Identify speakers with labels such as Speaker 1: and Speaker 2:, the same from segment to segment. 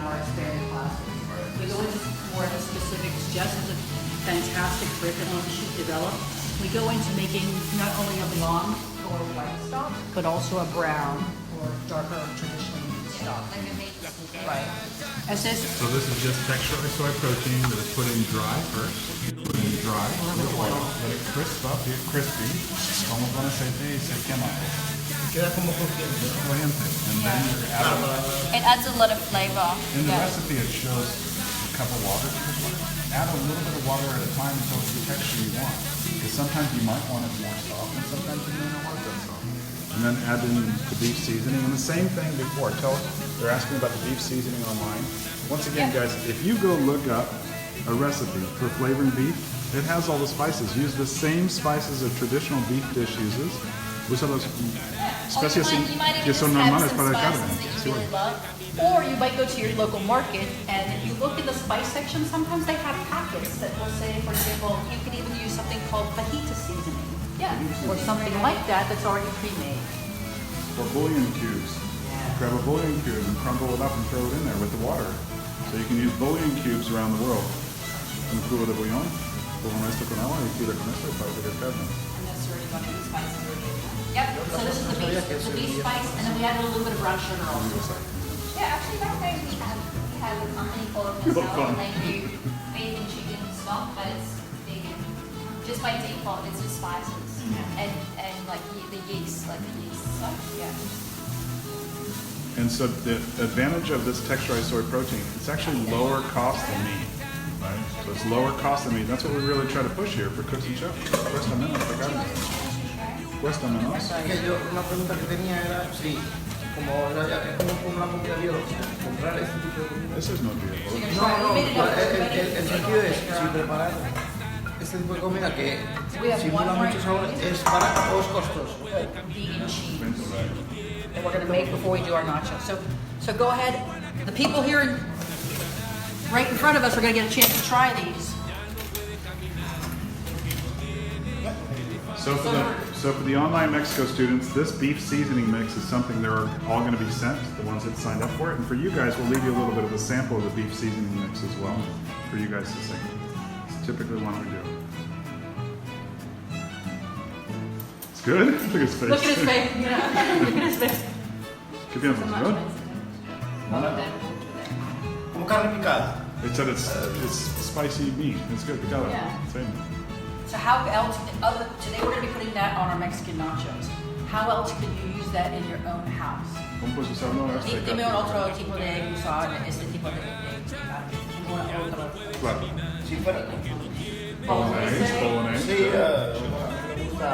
Speaker 1: our expanded classes. We go into more of the specifics, just as a fantastic curriculum she's developed. We go into making not only a blonde or white stock, but also a brown or darker traditional stock. Right. As this,
Speaker 2: So this is just texturized soy protein that is put in dry first. Put in dry, with oil, let it crisp up, get crispy. Como con aceite y se quema.
Speaker 3: Queda como crujiente.
Speaker 2: Crujiente. And then you're adding,
Speaker 4: It adds a lot of flavor.
Speaker 2: in the recipe it shows a cup of water to this one. Add a little bit of water at a time until it's the texture you want. Because sometimes you might want it more soft and sometimes you may not want it that soft. And then add in the beef seasoning. And the same thing before. They're asking about the beef seasoning online. Once again, guys, if you go look up a recipe for flavoring beef, it has all the spices. Use the same spices a traditional beef dish uses. Usa las especias
Speaker 4: you might even
Speaker 2: que
Speaker 4: just
Speaker 2: son
Speaker 4: have
Speaker 2: normales
Speaker 4: some
Speaker 2: para la carne.
Speaker 4: spices that you really love.
Speaker 1: or you might go to your local market, and if you look in the spice section, sometimes they have packets that will say, for example, you can even use something called fajita seasoning.
Speaker 4: Yeah.
Speaker 1: Or something like that that's already pre-made.
Speaker 2: Or bouillon cubes. Grab a bouillon cube and crumble it up and throw it in there with the water. So you can use bouillon cubes around the world. Un cubo de bouillon, pongo esto con agua y tira con esto para hacer carne.
Speaker 1: And that's already got the spice already.
Speaker 4: Yep.
Speaker 1: So this is the beef spice, and then we add a little bit of brown sugar also.
Speaker 4: Yeah, actually back home we have a company called Nachos, and they do beef and chicken stock, but it's vegan. Just by default, it's just spices and like the yeast stuff. Yeah.
Speaker 2: And so the advantage of this texturized soy protein, it's actually lower cost than meat. Right? So it's lower cost than meat. That's what we really try to push here for cooks and chefs. Cuesta menos la carne. Cuesta menos.
Speaker 3: Que yo, una pregunta que tenía era si, como es como una comida biológica, comprar este tipo de comida.
Speaker 2: This is no vehicle.
Speaker 3: No, el sentido es, si preparar este tipo de comida que simula mucho sabor, es barata o es costoso.
Speaker 1: Vegan cheese that we're going to make before we do our nachos. So go ahead. The people here right in front of us are going to get a chance to try these.
Speaker 2: So for the online Mexico students, this beef seasoning mix is something they're all going to be sent, the ones that signed up for it. And for you guys, we'll leave you a little bit of a sample of the beef seasoning mix as well for you guys to see. It's typically one we do. It's good? Look at his face.
Speaker 1: Look at his face. Yeah. Look at his face.
Speaker 2: ¿Qué piensas? Good?
Speaker 3: Como carne picada.
Speaker 2: It said it's spicy meat. It's good. Picada.
Speaker 1: Yeah.
Speaker 2: Same.
Speaker 1: So how else, today we're going to be putting that on our Mexican nachos. How else could you use that in your own house?
Speaker 2: ¿Cómo puedes usarlo?
Speaker 1: Dime un otro tipo de usar este tipo de otro.
Speaker 2: Claro.
Speaker 3: Si fuera
Speaker 2: Bolognese.
Speaker 3: Sí, me gusta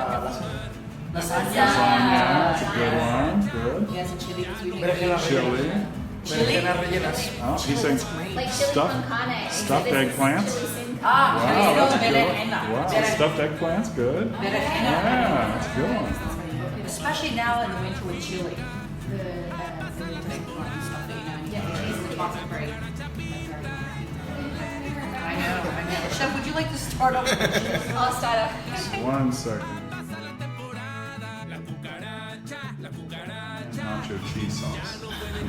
Speaker 1: Lasagna.
Speaker 2: That's a good one. Good.
Speaker 1: Yes, and chili.
Speaker 2: Chili.
Speaker 3: berenjenas rellenas.
Speaker 2: Oh, he's saying
Speaker 4: Like chili con carne.
Speaker 2: stuffed eggplants.
Speaker 1: Ah,
Speaker 2: Wow, that's a good
Speaker 1: berenjena.
Speaker 2: one. Wow, stuffed eggplants, good.
Speaker 1: Berenjena.
Speaker 2: Yeah, that's a good one.
Speaker 1: Especially now in the winter with chili. The eggplant and stuff that you know. Yeah, cheese and the chocolate great. I know. Chef, would you like to start off with the cheese?
Speaker 4: I'll start off.
Speaker 2: Just 1 second. Nacho cheese sauce.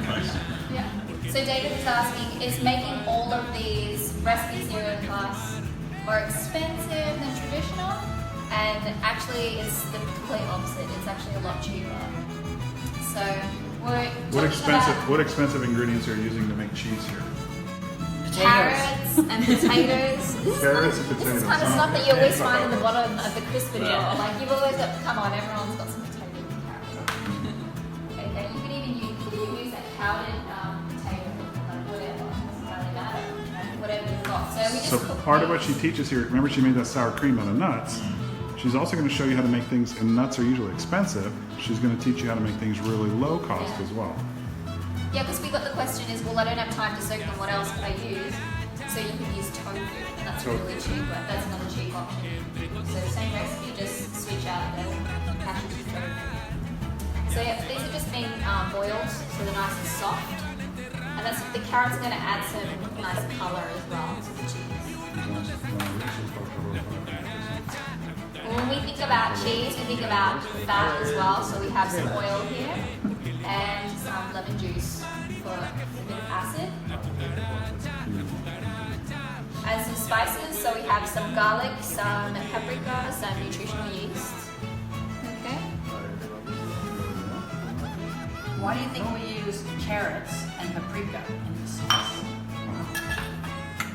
Speaker 2: Nice.
Speaker 4: Yeah. So David is asking, is making all of these recipes here in class more expensive than traditional? And actually it's the complete opposite. It's actually a lot cheaper. So we're
Speaker 2: What expensive ingredients are you using to make cheese here?
Speaker 4: carrots and potatoes.
Speaker 2: Carrots and
Speaker 4: This is
Speaker 2: potatoes.
Speaker 4: kind of
Speaker 2: huh?
Speaker 4: stuff that you always find in the bottom of the crispy bowl. Like you've always got, come on, everyone's got some potatoes and carrots. Okay, you could even use that powdered potato, like whatever. It doesn't really matter. You know, whatever you've got. So we just
Speaker 2: So
Speaker 4: cook
Speaker 2: part of what
Speaker 4: these.
Speaker 2: she teaches here, remember she made that sour cream out of nuts. She's also going to show you how to make things, and nuts are usually expensive. She's going to teach you how to make things really low cost as well.
Speaker 4: Yeah, because we got the question is, well, I don't have time to soak them, what else could I use? So you can use tofu, and that's
Speaker 2: Tofu.
Speaker 4: really cheap, but that's another cheap option. So same recipe, just switch out the package of tofu. So yeah, these are just being boiled, so they're nice and soft. And that's, the carrots are going to add some nice colour as well to the cheese. When we think about cheese, we think about fat as well. So we have some oil here and some lemon juice for a bit of acid. And some spices, so we have some garlic, some paprika, some nutritional yeast. Okay.
Speaker 1: Why do you think we use carrots and paprika in this sauce?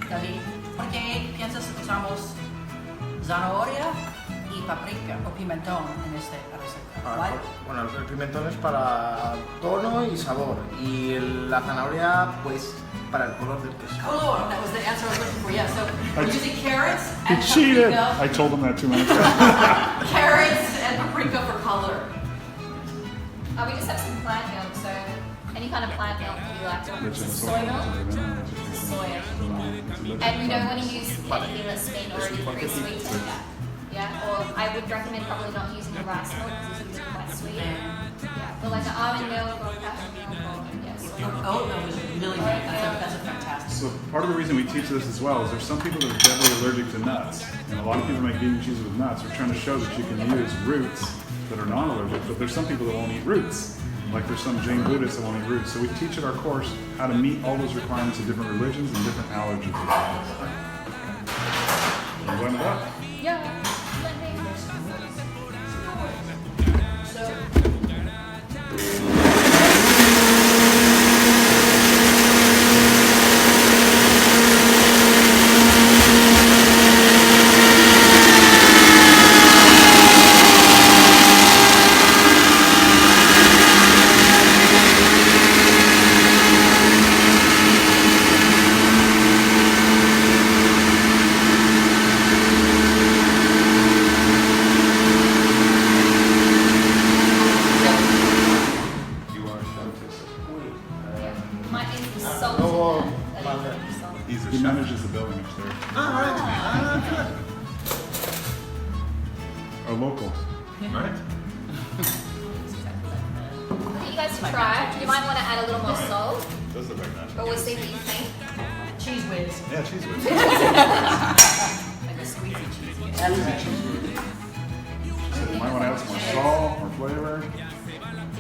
Speaker 1: David, ¿por qué piensas que usamos zanahoria y paprika o pimentón en esta receta? Why?
Speaker 3: Bueno, el pimentón es para tono y sabor. Y la zanahoria, pues, para el color del queso.
Speaker 1: Color, that was the answer I was looking for. Yeah, so we're using carrots
Speaker 2: He
Speaker 1: and
Speaker 2: cheated. I
Speaker 1: paprika.
Speaker 2: told him that 2 minutes ago.
Speaker 1: Carrots and paprika for color.
Speaker 4: We just have some plant milk, so any kind of plant milk you like.
Speaker 2: Which
Speaker 4: This
Speaker 2: is
Speaker 4: is soy milk. This is soy. And we don't want to use anything that's been already pre-sweetened. Yeah, or I would recommend probably not using the rice milk because it's usually quite sweet. Yeah, but like an almond milk or cashew milk or soy milk.
Speaker 1: Oat milk is really good. That's a fantastic.
Speaker 2: So part of the reason we teach this as well is there's some people that are deadly allergic to nuts. And a lot of people make vegan cheese with nuts. We're trying to show that you can use roots that are non-allergic, but there's some people that won't eat roots. Like there's some Jain Buddhists that won't eat roots. So we teach at our course how to meet all those requirements of different religions and different allergies. You blend it up.
Speaker 4: Yeah. Might need some salt.
Speaker 3: Luego,
Speaker 4: in that. A little bit of salt.
Speaker 2: He manages the building upstairs. A local.
Speaker 5: Right?
Speaker 4: For you guys to try, you might want to add a little more salt,
Speaker 5: Does look like that.
Speaker 4: but we'll see what you think.
Speaker 1: Cheese whiz.
Speaker 5: Yeah, cheese whiz.
Speaker 1: Like a squeezy cheese.
Speaker 2: So you might want to add some more salt, more flavor.
Speaker 4: If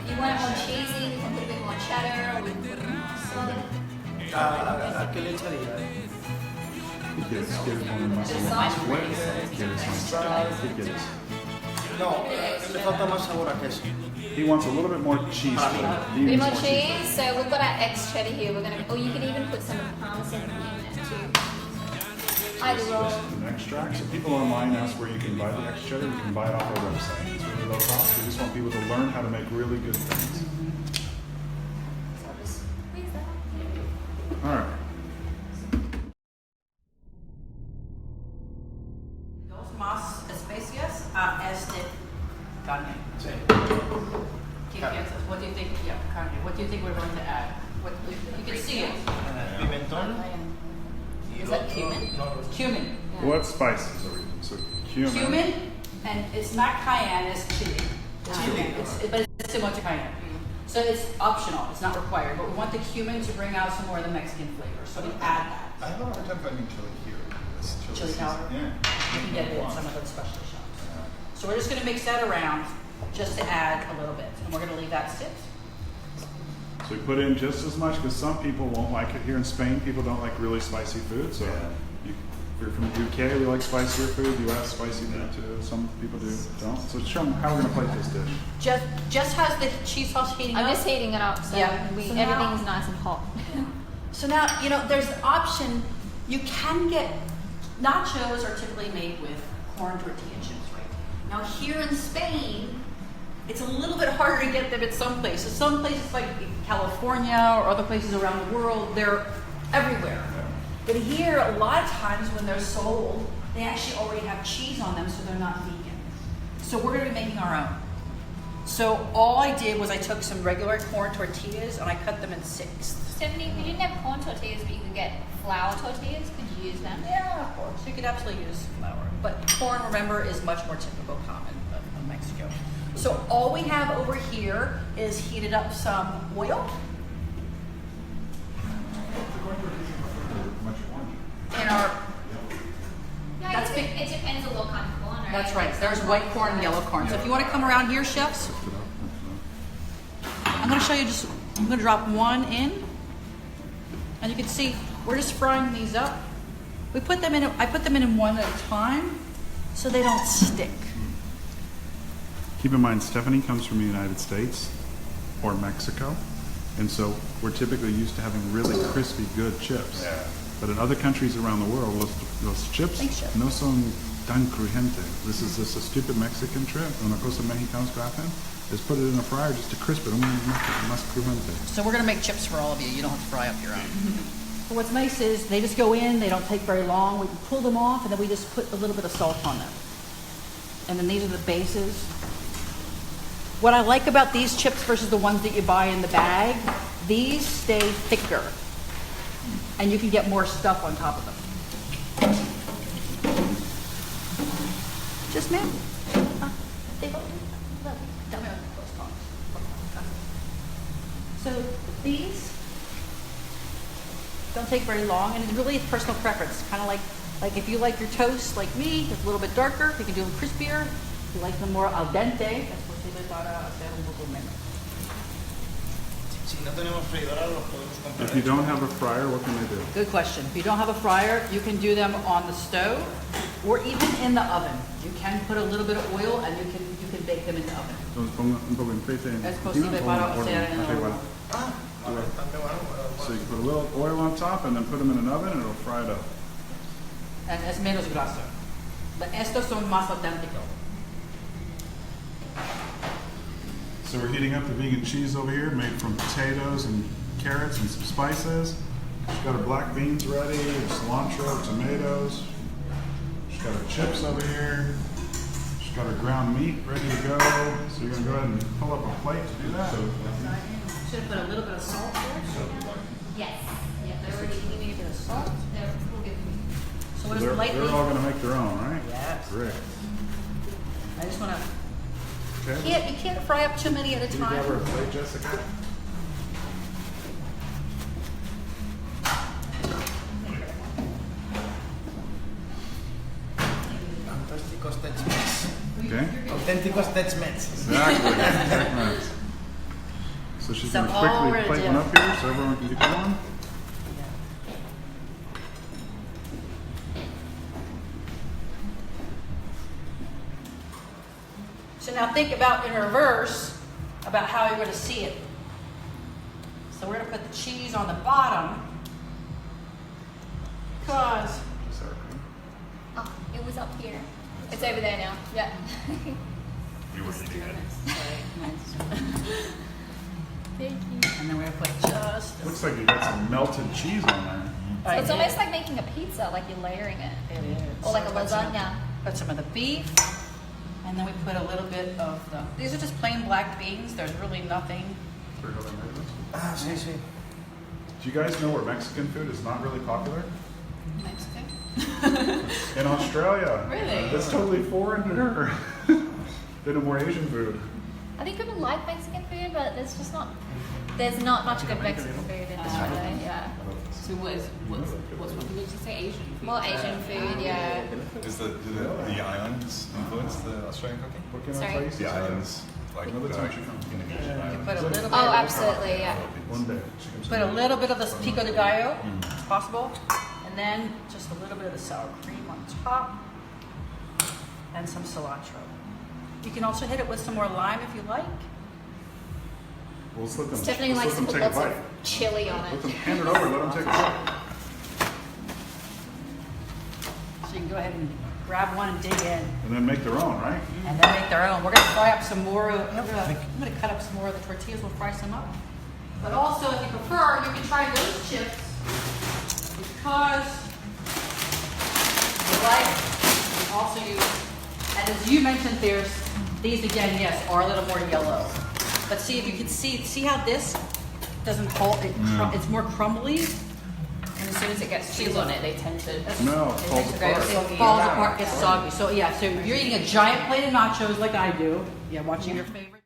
Speaker 4: you want it more cheesy, we can put a bit more cheddar, or we can put a bit more salt.
Speaker 3: ¿A qué le echaría?
Speaker 2: ¿Quieres poner más
Speaker 4: Just
Speaker 2: más
Speaker 4: salt.
Speaker 2: fuerte? ¿Quieres más? ¿Qué quieres?
Speaker 3: No, le falta más sabor a queso.
Speaker 2: He wants a little bit more cheese flavor. He
Speaker 4: A bit
Speaker 2: needs
Speaker 4: more cheese, so we've got our ex cheddar here. We're gonna, or you can even put some parmesan in it too. Either or.
Speaker 2: An extract. So people online ask where you can buy the extra cheddar. You can buy it off our website. It's really low cost. We just want people to learn how to make really good things.
Speaker 4: So I'll just squeeze that.
Speaker 2: All right.
Speaker 1: Dos más especias a este carne.
Speaker 3: Sí.
Speaker 1: ¿Qué piensas? What do you think? Yeah, carne. What do you think we're going to add? What, you can see it.
Speaker 3: Pimentón.
Speaker 4: Is that cumin?
Speaker 1: Cumin.
Speaker 2: What spices are we using? So cumin.
Speaker 1: Cumin, and it's not cayenne, it's chili.
Speaker 3: Chili.
Speaker 1: But it's similar to cayenne. So it's optional, it's not required, but we want the cumin to bring out some more of the Mexican flavor, so we add that.
Speaker 5: I have a hard time finding chili here. This
Speaker 1: Chili
Speaker 5: season.
Speaker 1: powder?
Speaker 5: Yeah.
Speaker 1: You can get it at some of the specialty shops. So we're just gonna mix that around, just to add a little bit, and we're gonna leave that sit.
Speaker 2: So we put in just as much because some people won't like it. Here in Spain, people don't like really spicy food. So if you're from the UK, we like spicier food. US, spicy food too. Some people don't. So show them how we're gonna plate this dish.
Speaker 1: Just has the cheese sauce heating
Speaker 4: I'm
Speaker 1: up.
Speaker 4: just heating it up, so,
Speaker 1: Yeah. So now-
Speaker 4: everything's nice and hot.
Speaker 1: So now, there's the option, you can get, nachos are typically made with corn tortilla chips, right? Now here in Spain, it's a little bit harder to get them at some places. Some places like California or other places around the world, they're everywhere. But here, a lot of times when they're sold, they actually already have cheese on them, so they're not vegan. So we're gonna be making our own. So all I did was I took some regular corn tortillas and I cut them in sixths.
Speaker 4: Stephanie, we didn't have corn tortillas, but you could get flour tortillas. Could you use them?
Speaker 1: Yeah, of course. You could absolutely use flour. But corn, remember, is much more typical common of Mexico. So all we have over here is heated up some oil in our,
Speaker 4: Yeah,
Speaker 1: That's
Speaker 4: it,
Speaker 1: big.
Speaker 4: it depends on what kind of corn, right?
Speaker 1: that's right,
Speaker 4: Like
Speaker 1: there's
Speaker 4: some
Speaker 1: white corn and yellow corn. So if you want to come around here, chefs, I'm going to show you just, I'm going to drop one in. And you can see, we're just frying these up. I put them in one at a time so they don't stick.
Speaker 2: Keep in mind, Stephanie comes from the United States or Mexico, and so we're typically used to having really crispy, good chips.
Speaker 5: Yeah.
Speaker 2: But in other countries around the world, los chips
Speaker 1: Thanks, Chef.
Speaker 2: no son tan crujiente. This is just a stupid Mexican trip. Una cosa mexicanos que hacen is put it in a fryer just to crisp it. Más crujiente.
Speaker 1: So we're gonna make chips for all of you. You don't have to fry up your own. But what's nice is they just go in, they don't take very long. We can pull them off and then we just put a little bit of salt on them. And then these are the bases. What I like about these chips versus the ones that you buy in the bag, these stay thicker. And you can get more stuff on top of them. Just ma'am. So these don't take very long, and it really is personal preference. Kind of like if you like your toast like me, it's a little bit darker, you can do them crispier. If you like them more al dente, that's posible para hacer un poco menos.
Speaker 3: Si no tenemos freidora, los podemos comprar.
Speaker 2: If you don't have a fryer, what can they do?
Speaker 1: Good question. If you don't have a fryer, you can do them on the stove or even in the oven. You can put a little bit of oil and you can bake them in the oven.
Speaker 2: Entonces ponga un poco de aceite en
Speaker 1: Es posible para hacer en el horno.
Speaker 3: Ah, bastante bueno.
Speaker 2: So you can put a little oil on top and then put them in an oven and it'll fry it up.
Speaker 1: And es menos grasa. But estos son más auténticos.
Speaker 2: So we're heating up the vegan cheese over here, made from potatoes and carrots and some spices. She's got her black beans ready, cilantro, tomatoes. She's got her chips over here. She's got her ground meat ready to go. So you're gonna go ahead and pull up a plate to do that.
Speaker 1: Should have put a little bit of salt there.
Speaker 4: Yes. Yeah, they're
Speaker 1: Already
Speaker 4: already.
Speaker 1: need a bit of salt.
Speaker 4: We'll give them.
Speaker 1: So what is
Speaker 2: They're
Speaker 1: lightly?
Speaker 2: all gonna make their own, right?
Speaker 1: Yes.
Speaker 2: Great.
Speaker 1: I just want to.
Speaker 2: Okay.
Speaker 1: You can't fry up too many at a
Speaker 2: Can you grab her a
Speaker 1: time.
Speaker 2: plate, Jessica?
Speaker 3: Auténticos Tex-Mex.
Speaker 2: Okay.
Speaker 3: Auténticos Tex-Mex.
Speaker 2: Exactly. Nice. So she's
Speaker 1: So
Speaker 2: gonna
Speaker 1: all
Speaker 2: quickly
Speaker 1: we're
Speaker 2: plate
Speaker 1: gonna
Speaker 2: one
Speaker 1: do-
Speaker 2: up here so everyone can get going.
Speaker 1: So now think about in reverse about how you're going to see it. So we're going to put the cheese on the bottom because
Speaker 4: Oh, it was up here. It's over there now. Yeah.
Speaker 5: You were eating it.
Speaker 4: Thank you.
Speaker 1: and then we're going to put just
Speaker 2: Looks like you got some melted cheese on there.
Speaker 4: So it's almost like making a pizza, like you're layering it,
Speaker 1: it is.
Speaker 4: or like a
Speaker 1: So put some-
Speaker 4: lasagna.
Speaker 1: Put some of the beef, and then we put a little bit of the. These are just plain black beans. There's really nothing.
Speaker 3: Ah, sí, sí.
Speaker 2: Do you guys know where Mexican food is not really popular?
Speaker 1: Mexican.
Speaker 2: In Australia.
Speaker 1: Really?
Speaker 2: It's totally foreign to her. They know more Asian food.
Speaker 4: I think people like Mexican food, but there's not much good Mexican food in Australia. Yeah,
Speaker 6: So what's popular to say Asian food?
Speaker 4: more Asian food. Yeah.
Speaker 5: Do the islands influence the Australian cooking?
Speaker 2: What can I
Speaker 4: Sorry?
Speaker 2: tell you?
Speaker 5: The islands, like
Speaker 2: Another
Speaker 5: the
Speaker 2: time she comes.
Speaker 5: Indonesian islands.
Speaker 1: Put a little bit.
Speaker 4: Oh, absolutely. Yeah.
Speaker 2: One day. She comes
Speaker 1: Put a
Speaker 2: to-
Speaker 1: little bit of this pico de gallo, if possible, and then just a little bit of the sour cream on top, and some cilantro. You can also hit it with some more lime if you like.
Speaker 2: Well, let's let them,
Speaker 4: Stephanie
Speaker 2: let's
Speaker 4: likes to
Speaker 2: let
Speaker 4: put
Speaker 2: them take a
Speaker 4: lots
Speaker 2: bite.
Speaker 4: of chili on
Speaker 2: Let
Speaker 4: it.
Speaker 2: them hand it over. Let them take a bite.
Speaker 1: So you can go ahead and grab one and dig in,
Speaker 2: And then make their own, right?
Speaker 1: and then make their own. We're gonna fry up some more. I'm gonna cut up some more of the tortillas. We'll fry some up. But also, if you prefer, you can try those chips because you like. You can also use, and as you mentioned, these again, yes, are a little more yellow. But see if you can see how this doesn't hold. It's more crumbly.
Speaker 6: And as soon as it gets cheese on it, they tend to.
Speaker 2: No, it falls
Speaker 1: Okay,
Speaker 2: apart.
Speaker 1: so it falls apart, gets soggy. So yeah, so you're eating a giant plate of nachos like I do. Yeah, watching your favorite.